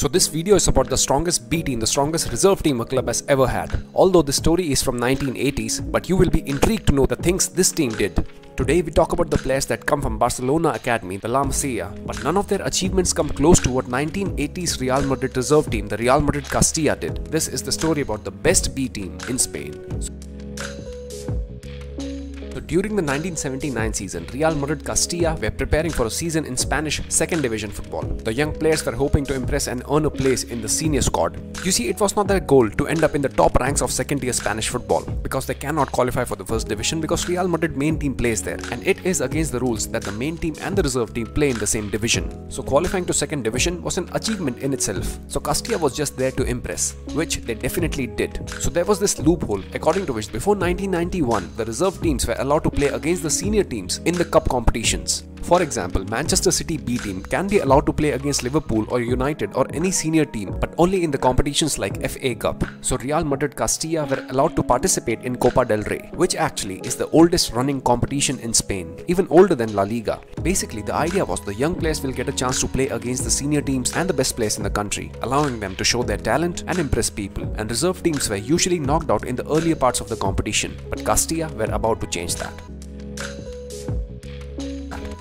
So this video is about the strongest B team, the strongest reserve team a club has ever had. Although the story is from 1980s, but you will be intrigued to know the things this team did. Today we talk about the players that come from Barcelona Academy, the La Masia, but none of their achievements come close to what 1980s Real Madrid reserve team, the Real Madrid Castilla, did. This is the story about the best B team in Spain. During the 1979 season, Real Madrid Castilla were preparing for a season in Spanish second division football. The young players were hoping to impress and earn a place in the senior squad. You see, it was not their goal to end up in the top ranks of second tier Spanish football, because they cannot qualify for the first division because Real Madrid main team plays there, and it is against the rules that the main team and the reserve team play in the same division. So qualifying to second division was an achievement in itself. So Castilla was just there to impress, which they definitely did. So there was this loophole according to which before 1991, the reserve teams were allowed to play against the senior teams in the cup competitions. For example, Manchester City B team can be allowed to play against Liverpool or United or any senior team, but only in the competitions like FA Cup. So Real Madrid Castilla were allowed to participate in CoopanDel, which actually is the oldest running competition in Spain, even older than La Liga. Basically, the idea was the young players will get a chance to play against the senior teams and the best players in the country, allowing them to show their talent and impress people. And reserve teams were usually knocked out in the earlier parts of the competition, but Castilla were about to change that.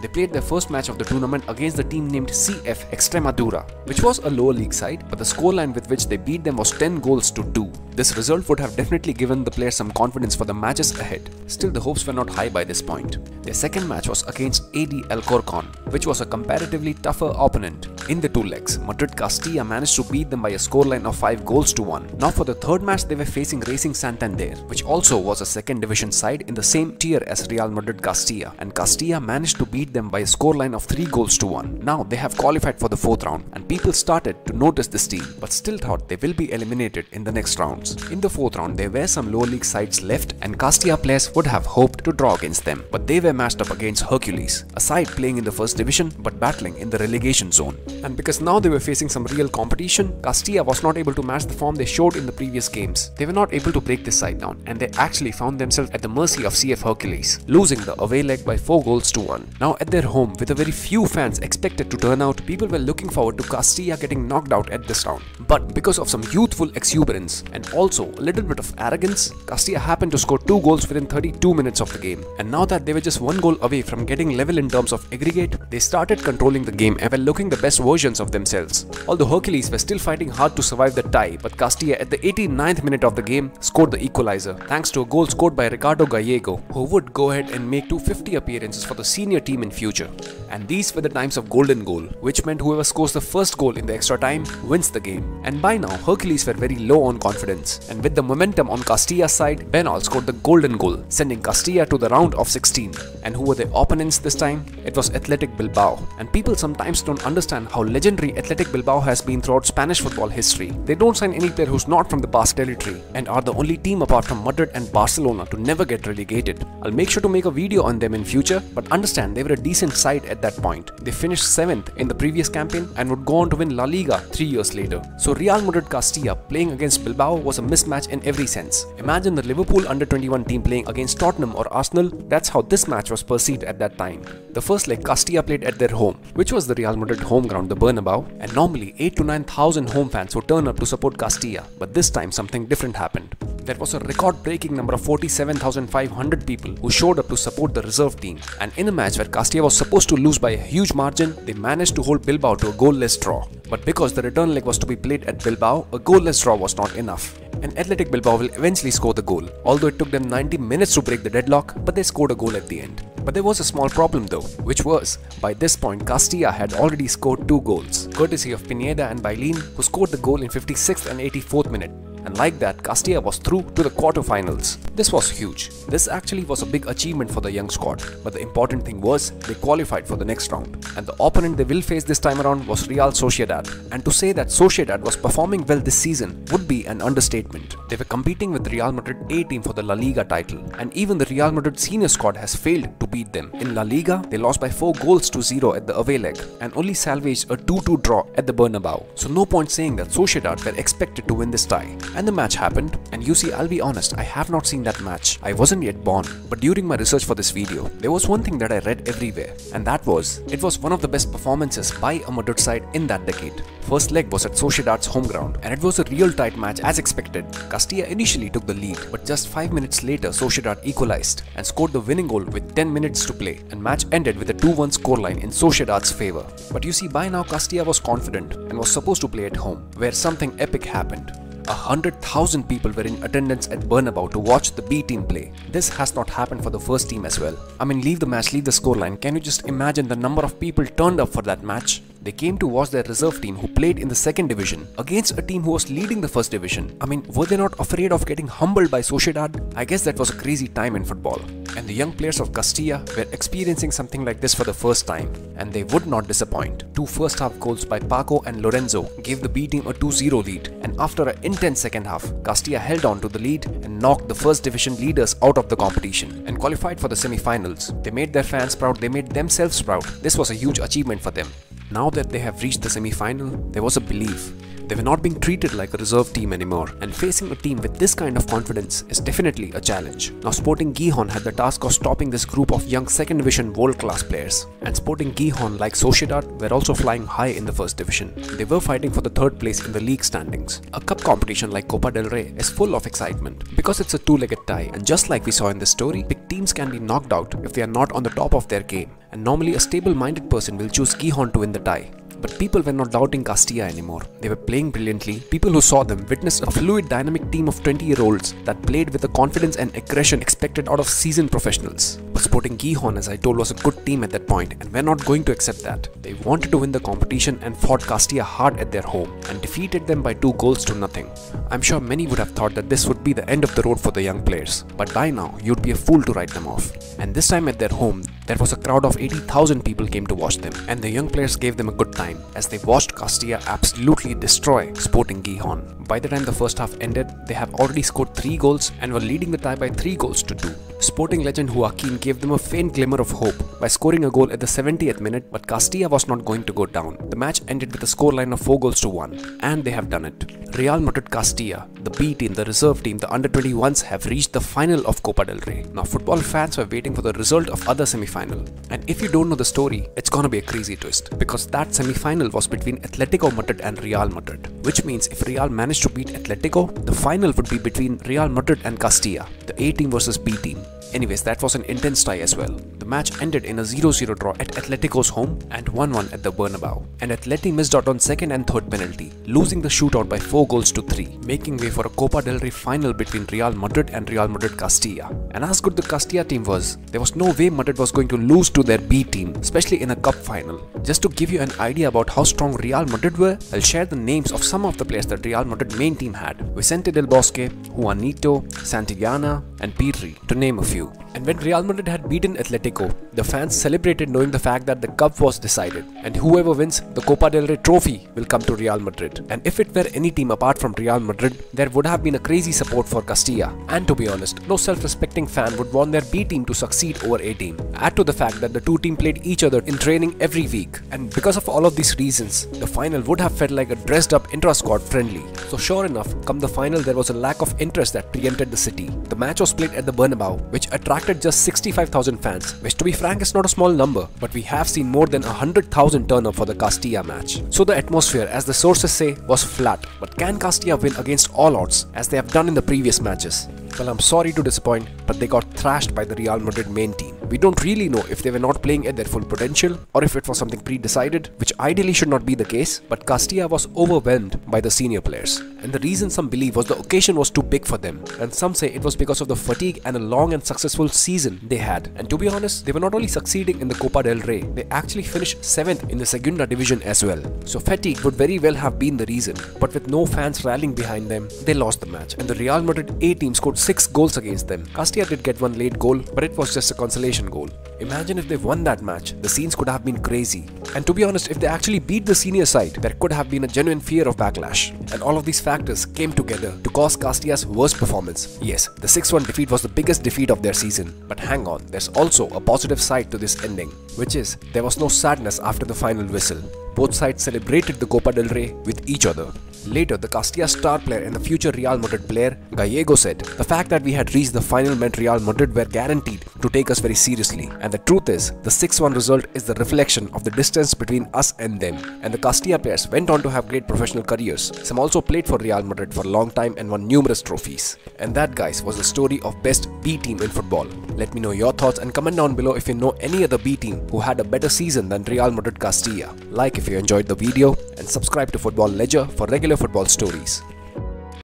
They played their first match of the tournament against the team named CF Extremadura, which was a lower league side, but the scoreline with which they beat them was 10 goals to 2. This result would have definitely given the players some confidence for the matches ahead. Still, the hopes were not high by this point. Their second match was against AD Alcorcon, which was a comparatively tougher opponent. In the two legs, Madrid Castilla managed to beat them by a scoreline of 5 goals to 1. Now for the third match, they were facing Racing Santander, which also was a second division side in the same tier as Real Madrid Castilla, and Castilla managed to beat them by a scoreline of 3 goals to 1. Now they have qualified for the fourth round, and people started to notice this team, but still thought they will be eliminated in the next rounds. In the fourth round, there were some lower league sides left, and Castilla players would have hoped to draw against them, but they were matched up against Hercules, a side playing in the first division but battling in the relegation zone. And because now they were facing some real competition, Castilla was not able to match the form they showed in the previous games. They were not able to break this side down, and they actually found themselves at the mercy of CF Hercules, losing the away leg by 4 goals to 1. Now at their home, with a very few fans expected to turn out, people were looking forward to Castilla getting knocked out at this round. But because of some youthful exuberance and also a little bit of arrogance, Castilla happened to score 2 goals within 32 minutes of the game. And now that they were just 1 goal away from getting level in terms of aggregate, they started controlling the game and were looking the best versions of themselves. Although Hercules were still fighting hard to survive the tie, but Castilla at the 89th minute of the game scored the equalizer thanks to a goal scored by Ricardo Gallego, who would go ahead and make 250 appearances for the senior team in future. And these were the times of golden goal, which meant whoever scores the first goal in the extra time wins the game. And by now, Hercules were very low on confidence, and with the momentum on Castilla's side, Benal scored the golden goal, sending Castilla to the round of 16. And who were their opponents this time? It was Athletic Bilbao. And people sometimes don't understand how legendary Athletic Bilbao has been throughout Spanish football history. They don't sign any player who's not from the Basque territory, and are the only team apart from Madrid and Barcelona to never get relegated. I'll make sure to make a video on them in future, but understand they were a decent side at that point. They finished 7th in the previous campaign and would go on to win La Liga 3 years later. So Real Madrid Castilla playing against Bilbao was a mismatch in every sense. Imagine the Liverpool under-21 team playing against Tottenham or Arsenal. That's how this match was perceived at that time. The first leg, Castilla played at their home, which was the Real Madrid home ground, the Bernabeu, and normally 8 to 9,000 home fans would turn up to support Castilla, but this time something different happened. There was a record-breaking number of 47,500 people who showed up to support the reserve team, and in a match where Castilla was supposed to lose by a huge margin, they managed to hold Bilbao to a goalless draw. But because the return leg was to be played at Bilbao, a goalless draw was not enough. And Athletic Bilbao will eventually score the goal, although it took them 90 minutes to break the deadlock, but they scored a goal at the end. But there was a small problem though, which was, by this point Castilla had already scored 2 goals, courtesy of Pineda and Bailin, who scored the goal in 56th and 84th minute. And like that, Castilla was through to the quarterfinals. This was huge. This actually was a big achievement for the young squad, but the important thing was they qualified for the next round. And the opponent they will face this time around was Real Sociedad. And to say that Sociedad was performing well this season would be an understatement. They were competing with Real Madrid A team for the La Liga title, and even the Real Madrid senior squad has failed to beat them. In La Liga, they lost by 4 goals to 0 at the away leg and only salvaged a 2-2 draw at the Bernabeu. So no point saying that Sociedad were expected to win this tie. And the match happened, and you see, I'll be honest, I have not seen that match. I wasn't yet born. But during my research for this video, there was one thing that I read everywhere, and that was, it was one of the best performances by a Madrid side in that decade. First leg was at Sociedad's home ground, and it was a real tight match as expected. Castilla initially took the lead, but just 5 minutes later Sociedad equalized and scored the winning goal with 10 minutes to play, and match ended with a 2-1 scoreline in Sociedad's favour. But you see, by now Castilla was confident and was supposed to play at home, where something epic happened. 100,000 people were in attendance at Bernabeu to watch the B team play. This has not happened for the first team as well. I mean, leave the match, leave the scoreline. Can you just imagine the number of people turned up for that match? They came to watch their reserve team who played in the second division against a team who was leading the first division. I mean, were they not afraid of getting humbled by Sociedad? I guess that was a crazy time in football. And the young players of Castilla were experiencing something like this for the first time, and they would not disappoint. 2 first half goals by Paco and Lorenzo gave the B team a 2-0 lead, and after an intense second half, Castilla held on to the lead and knocked the first division leaders out of the competition and qualified for the semi-finals. They made their fans proud, they made themselves proud. This was a huge achievement for them. Now that they have reached the semi-final, there was a belief. They were not being treated like a reserve team anymore, and facing a team with this kind of confidence is definitely a challenge. Now Sporting Gijón had the task of stopping this group of young second division world-class players, and Sporting Gijón, like Sociedad, were also flying high in the first division. They were fighting for the third place in the league standings. A cup competition like Copa del Rey is full of excitement because it's a two-legged tie, and just like we saw in this story, big teams can be knocked out if they are not on the top of their game, and normally a stable-minded person will choose Gijón to win the tie. But people were not doubting Castilla anymore. They were playing brilliantly. People who saw them witnessed a fluid, dynamic team of 20-year-olds that played with the confidence and aggression expected out of seasoned professionals. But Sporting Gijón, as I told, was a good team at that point, and we're not going to accept that. They wanted to win the competition and fought Castilla hard at their home and defeated them by 2-0. I'm sure many would have thought that this would be the end of the road for the young players, but by now you'd be a fool to write them off. And this time at their home, there was a crowd of 80,000 people came to watch them, and the young players gave them a good time as they watched Castilla absolutely destroy Sporting Gijón. By the time the first half ended, they have already scored 3 goals and were leading the tie by 3-2. Sporting legend Joaquin gave them a faint glimmer of hope by scoring a goal at the 70th minute, but Castilla was not going to go down. The match ended with a scoreline of 4-1, and they have done it. Real Madrid Castilla, the B team, the reserve team, the under-21s have reached the final of Copa del Rey. Now football fans were waiting for the result of other semi-final, and if you don't know the story, it's gonna be a crazy twist, because that semi-final was between Atletico Madrid and Real Madrid, which means if Real managed to beat Atletico, the final would be between Real Madrid and Castilla, the A team versus B team. Anyways, that was an intense tie as well. The match ended in a 0-0 draw at Atletico's home and 1-1 at the Bernabeu. And Atleti missed out on second and third penalty, losing the shootout by 4-3, making way for a Copa del Rey final between Real Madrid and Real Madrid Castilla. And as good the Castilla team was, there was no way Madrid was going to lose to their B team, especially in a cup final. Just to give you an idea about how strong Real Madrid were, I'll share the names of some of the players that Real Madrid main team had: Vicente del Bosque, Juanito, Santillana, and Pirri, to name a few. And when Real Madrid had beaten Atletico, the fans celebrated knowing the fact that the cup was decided, and whoever wins the Copa del Rey trophy will come to Real Madrid. And if it were any team apart from Real Madrid, there would have been a crazy support for Castilla. And to be honest, no self-respecting fan would want their B team to succeed over A team. Add to the fact that the two teams played each other in training every week, and because of all of these reasons, the final would have felt like a dressed up intra-squad friendly. So sure enough, come the final, there was a lack of interest that pre-entered the city. The match was played at the Bernabeu, which attracted just 65,000 fans, which to be frank is not a small number, but we have seen more than 100,000 turn up for the Castilla match. So the atmosphere, as the sources say, was flat. But can Castilla win against all odds, as they have done in the previous matches? Well, I'm sorry to disappoint, but they got thrashed by the Real Madrid main team. We don't really know if they were not playing at their full potential or if it was something pre-decided, which ideally should not be the case, but Castilla was overwhelmed by the senior players. And the reason some believe was the occasion was too big for them, and some say it was because of the fatigue and a long and successful season they had. And to be honest, they were not only succeeding in the Copa del Rey, they actually finished 7th in the Segunda division as well. So fatigue would very well have been the reason, but with no fans rallying behind them, they lost the match, and the Real Madrid A team scored 6 goals against them. Castilla did get one late goal, but it was just a consolation goal. Imagine if they won that match, the scenes could have been crazy. And to be honest, if they actually beat the senior side, there could have been a genuine fear of backlash. And all of these factors came together to cause Castilla's worst performance. Yes, the 6-1 defeat was the biggest defeat of their season. But hang on, there's also a positive side to this ending, which is there was no sadness after the final whistle. Both sides celebrated the Copa del Rey with each other. Later, the Castilla star player and the future Real Madrid player, Gallego, said, "The fact that we had reached the final meant Real Madrid were guaranteed to take us very seriously. And the truth is, the 6-1 result is the reflection of the distance between us and them." And the Castilla players went on to have great professional careers. Some also played for Real Madrid for a long time and won numerous trophies. And that, guys, was the story of best B team in football. Let me know your thoughts and comment down below if you know any other B team who had a better season than Real Madrid Castilla. Like if you enjoyed the video and subscribe to Football Ledger for regular football stories.